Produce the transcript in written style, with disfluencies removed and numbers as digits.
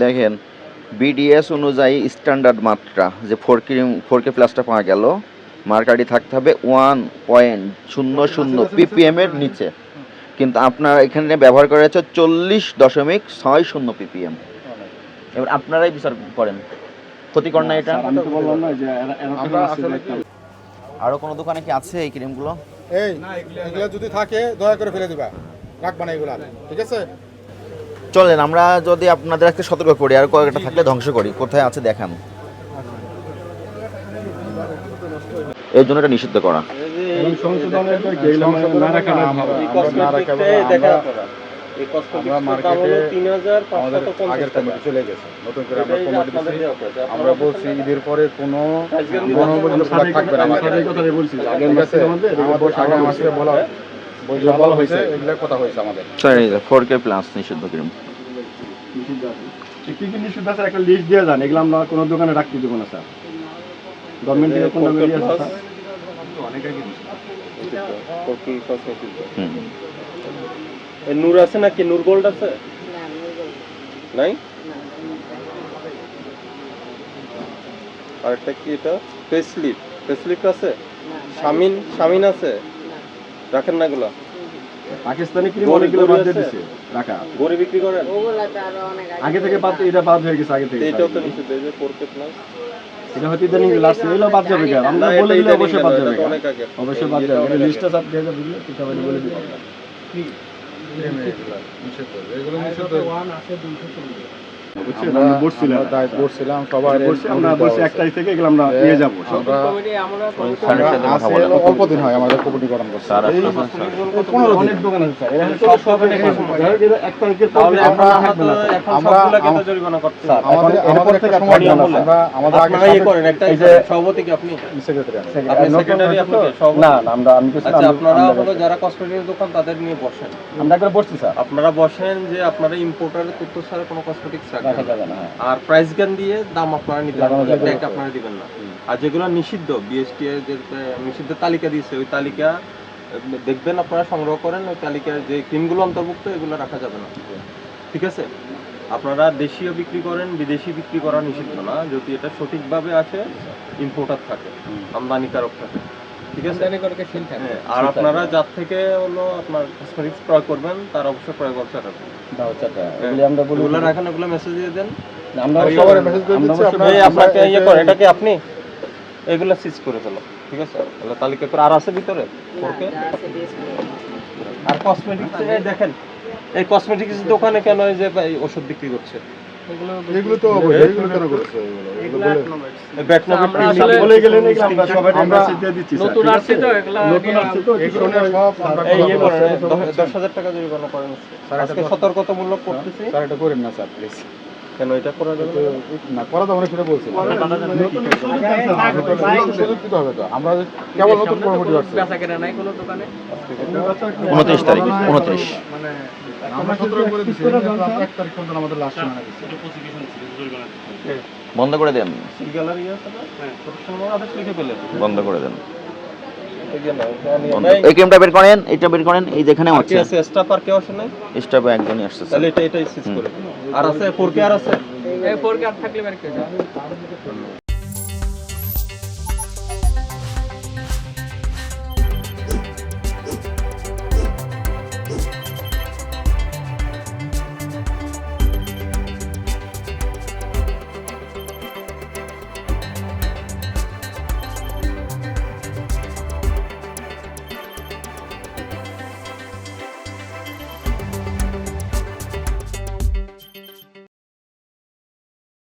দেখেন বিডিএস অনুযায়ী স্ট্যান্ডার্ড মাত্রা যে 4K প্লাসটা পাওয়া গেল, মার্কারটি থাকতে হবে 1.00 ppm এর নিচে, কিন্তু আপনারা এখানে ব্যবহার করা হচ্ছে 40.60 ppm। এবার আপনারাই বিচার করেন ক্ষতিকর না এটা? আমি তো বললাম না যে আমরা আসলে আরো কোনো দোকানে কি আছে এই ক্রিমগুলো? এই এগুলো যদি থাকে দয়া করে ফেলে দিবা, রাখবা না এগুলো, ঠিক আছে? চলেন আমরা যদি আপনাদের একটা সতর্ক করি, আর কয়েকটা থাকলে ধ্বংস করি। কোথায় আছে দেখান। এই জন্য এটা নিষিদ্ধ করা। এবং সংশোধনের যে গেইডলাইন না রাখা আমরা মার্কেটে আমাদের আগের কমিটি চলে গেছে, নতুন করে আমরা কমিটি দিচ্ছি। আমরা বলছি ঈদের পরে কোনো গণবন্ধ থাকবে না। এই কথাই বলছি আগের মাসে আমাদের আগের মাসে বলা হয়েছে, এগুলো কথা হয়েছে আমাদের। সরি 4K প্লাস নিষিদ্ধ ক্রিম। কি কি নিষিদ্ধ আছে একটা লিস্ট দিয়ে যান, এগুলো আমরা কোনো দোকানে রাখতে দেবো না স্যার। গভর্নমেন্ট থেকে কোন বেরিয়ে আছে স্যার? অনেক আগে নূর আছে নাকি? নূর গোল্ড আছে? নাই। আরেকটা কি এটা? ফেসলিফট আছে? শামিন আছে? রাখেন না এগুলা? পাকিস্তানি ক্রিম অনেকগুলো বাদ দিয়ে দিছে রাখা। গড়ি বিক্রি করেন? আগে থেকে বাদ, এটা বাদ হয়ে গেছে আগে থেকে। এটাও তো নিষিদ্ধ, এই যে 4K প্লাস। এটা হয়তো ইদানিং লাস্ট এগুলো বাদ যাবে কেন? আমরা বলে দিলে অবশ্যই বাদ যাবে। অনেক আগে অবশ্যই বাদ যাবে। এটা লিস্টটা সব দিয়ে যাবে, বুঝলে? ঠিক আছে বলে দিব আমরা। এগুলো নিষিদ্ধ। বুঝছেন? আমরা বলছিলাম সবাই আমরা বলছি 1 তারিখ থেকে এগুলো আমরা নিয়ে যাব। অল্প দিন হয় আমাদের কমিটি গঠন করছে। অনেক দোকান আছে স্যার, এখানে সব সবাই 1 তারিখের পরে আমরা সবগুলোকে তো জরিমানা করতে হবে। আমাদের থেকে সময় দেন, আমরা আমাদের আগে আপনারা ইয়ে করেন, একটা সভাপতি কি আপনি? সেক্রেটারি আপনি সেক্রেটারি, আপনি কি সভাপতি? না না, আমরা আমি কিছু আচ্ছা, আপনারা হলো যারা কসমেটিক্স দোকান তাদের নিয়ে বসেন। আমরা একবার বসছি স্যার। আপনারা বসেন যে আপনারা ইম্পোর্টারের তথ্য ছাড়া কোনো কসমেটিক্স রাখা রাখবেন যাবে না। হ্যাঁ। আর প্রাইস গান দিয়ে দাম আপনারা নিতে লাগানো পারবেন, যাবে। ট্যাগ আপনারা দিবেন না। আর যেগুলো নিষিদ্ধ, বিএসটি এর যে নিষিদ্ধ তালিকা দিয়েছে, ওই তালিকা দেখবেন, আপনারা সংগ্রহ করেন। ওই তালিকার যে ক্রিমগুলো অন্তর্ভুক্ত এগুলো রাখা যাবে না, ঠিক আছে? আপনারা দেশীয় বিক্রি করেন, বিদেশি বিক্রি করা নিষিদ্ধ না, যদি এটা সঠিকভাবে আসে, ইম্পোর্টার থাকে, আমদানিকারক থাকে, ঠিক আছে? হ্যাঁ, আর আপনারা যার থেকে হলো আপনার কসমেটিক্স ক্রয় করবেন তার অবশ্যই ক্রয় করতে রাখবেন। এগুলি আমরা বলি ওগুলো রাখেন, ওগুলো মেসেজ দিয়ে দেন। আমরা সবার মেসেজ দিয়ে দিচ্ছি। এই আপনাকে ইয়ে করেন, এটাকে আপনি এগুলো সিজ করে ফেলো, ঠিক আছে? তাহলে তালিকা করে আর আছে ভিতরে 4K আর কসমেটিক্স। দেখেন এই কসমেটিক্স দোকানে কেন এই যে ভাই ওষুধ বিক্রি করছে? এগুলো তো অবশ্যই, এগুলো কেন করছে? বলে গেলেন এগুলো আমরা সবাই মেসেজ দিয়ে দিচ্ছি স্যার। নতুন আসছে তো এগুলো, নতুন আসছে তো এগুলো সব এই ইয়ে করেন, 10,000 টাকা জরিমানা করেন। আজকে সতর্কতামূলক করতেছি। স্যার এটা করেন না স্যার প্লিজ। কেন এটা করা যাবে না? করা তো আমরা সেটা বলছি, সুযোগ দিতে হবে তো। আমরা কেবল নতুন কমিটি আসছে। 29 তারিখ 29 আমরা 17 করে দিছি, 1 তারিখ পর্যন্ত আমাদের লাস্ট সময় দিছি। বন্ধ করে দেন, গ্যালারি আছে না? হ্যাঁ, প্রফেশনাল আদেশ লিখে পেলেন, বন্ধ করে দেন। এই যে না বন্ধ। এই ক্রিমটা বের করেন, এটা বের করেন, এই যেখানে কি হচ্ছে আছে? স্টাফ আর কেউ আসে নাই? স্টাফে একজনই আসছে স্যার। তাহলে এটাই সিজ করে। আর আছে 4K আর আছে? এই 4K আর থাকলে বের করে